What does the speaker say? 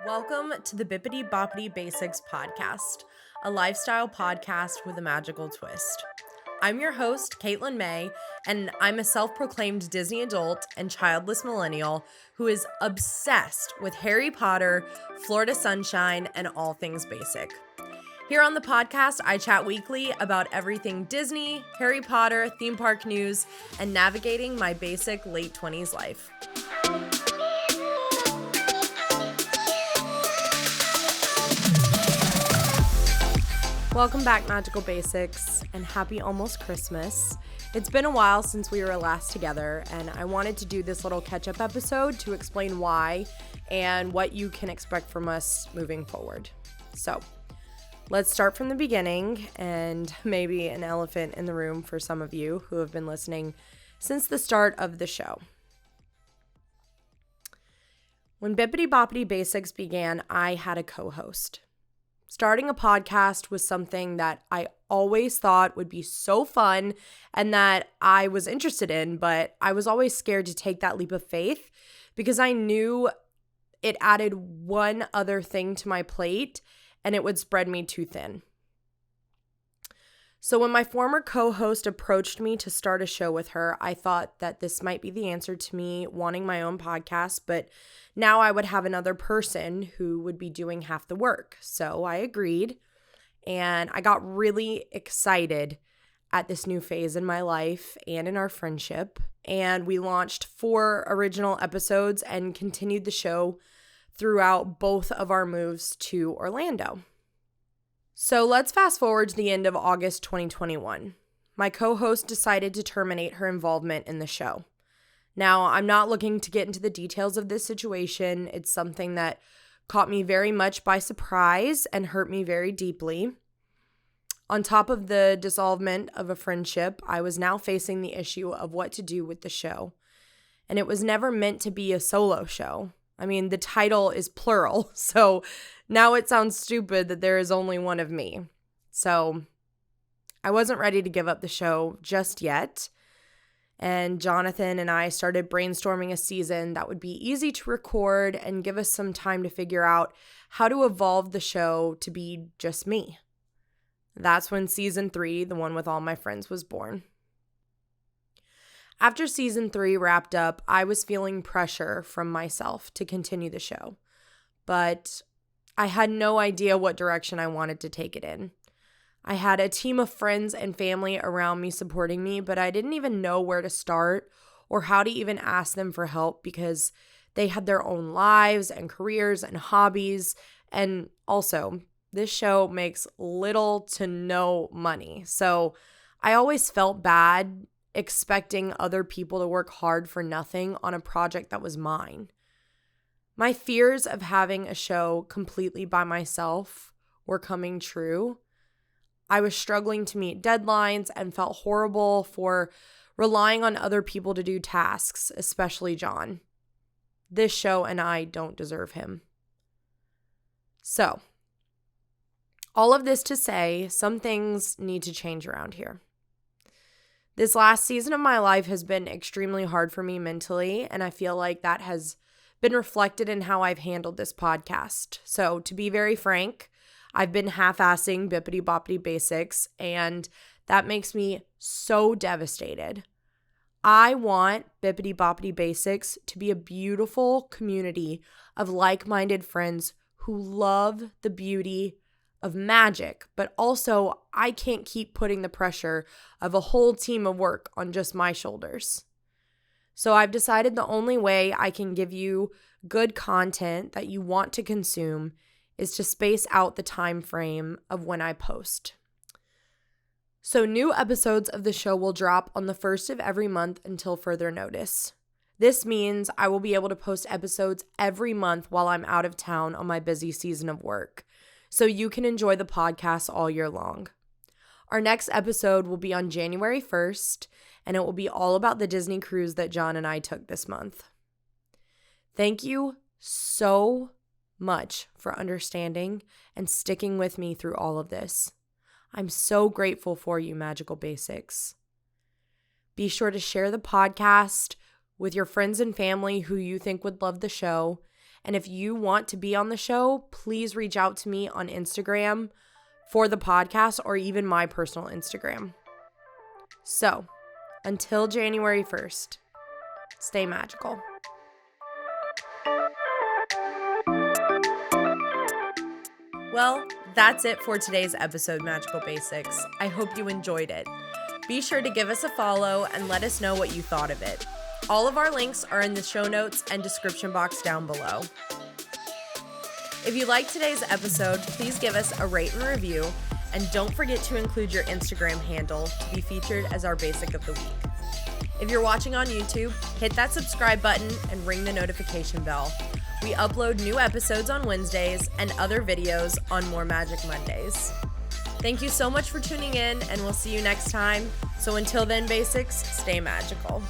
Welcome to the Bibbidi Bobbidi Basics podcast, a lifestyle podcast with a magical twist. I'm your host, Caitlin May, and I'm a self-proclaimed Disney adult and childless millennial who is obsessed with Harry Potter, Florida sunshine, and all things basic. Here on the podcast, I chat weekly about everything Disney, Harry Potter, theme park news, and navigating my basic late 20s life. Welcome back, Magical Basics, and happy almost Christmas. It's been a while since we were last together, and I wanted to do this little catch-up episode to explain why and what you can expect from us moving forward. So, let's start from the beginning, and maybe an elephant in the room for some of you who have been listening since the start of the show. When Bibbidi Bobbidi Basics began, I had a co-host. Starting a podcast was something that I always thought would be so fun and that I was interested in, but I was always scared to take that leap of faith because I knew it added one other thing to my plate and it would spread me too thin. So when my former co-host approached me to start a show with her, I thought that this might be the answer to me wanting my own podcast, but now I would have another person who would be doing half the work. So I agreed, and I got really excited at this new phase in my life and in our friendship. And we launched 4 original episodes and continued the show throughout both of our moves to Orlando. So let's fast forward to the end of August 2021. My co-host decided to terminate her involvement in the show. Now, I'm not looking to get into the details of this situation. It's something that caught me very much by surprise and hurt me very deeply. On top of the dissolvement of a friendship, I was now facing the issue of what to do with the show. And it was never meant to be a solo show. I mean, the title is plural, so now it sounds stupid that there is only one of me. So I wasn't ready to give up the show just yet. And Jonathan and I started brainstorming a season that would be easy to record and give us some time to figure out how to evolve the show to be just me. That's when season 3, the one with all my friends, was born. After season 3 wrapped up, I was feeling pressure from myself to continue the show, but I had no idea what direction I wanted to take it in. I had a team of friends and family around me supporting me, but I didn't even know where to start or how to even ask them for help because they had their own lives and careers and hobbies. And also, this show makes little to no money. So I always felt bad expecting other people to work hard for nothing on a project that was mine. My fears of having a show completely by myself were coming true. I was struggling to meet deadlines and felt horrible for relying on other people to do tasks, especially John. This show and I don't deserve him. So, all of this to say, some things need to change around here. This last season of my life has been extremely hard for me mentally, and I feel like that has been reflected in how I've handled this podcast. So, to be very frank, I've been half-assing Bibbidi Bobbidi Basics, and that makes me so devastated. I want Bibbidi Bobbidi Basics to be a beautiful community of like-minded friends who love the beauty of magic, but also I can't keep putting the pressure of a whole team of work on just my shoulders. So I've decided the only way I can give you good content that you want to consume is to space out the time frame of when I post. So new episodes of the show will drop on the 1st of every month until further notice. This means I will be able to post episodes every month while I'm out of town on my busy season of work, so you can enjoy the podcast all year long. Our next episode will be on January 1st, and it will be all about the Disney cruise that John and I took this month. Thank you so much for understanding and sticking with me through all of this. I'm so grateful for you, Magical Basics. Be sure to share the podcast with your friends and family who you think would love the show, And if you want to be on the show, please reach out to me on Instagram for the podcast or even my personal Instagram. So, until January 1st, stay magical. Well, that's it for today's episode, Magical Basics. I hope you enjoyed it. Be sure to give us a follow and let us know what you thought of it. All of our links are in the show notes and description box down below. If you liked today's episode, please give us a rate and review, and don't forget to include your Instagram handle to be featured as our basic of the week. If you're watching on YouTube, hit that subscribe button and ring the notification bell. We upload new episodes on Wednesdays and other videos on More Magic Mondays. Thank you so much for tuning in, and we'll see you next time. So until then, Basics, stay magical.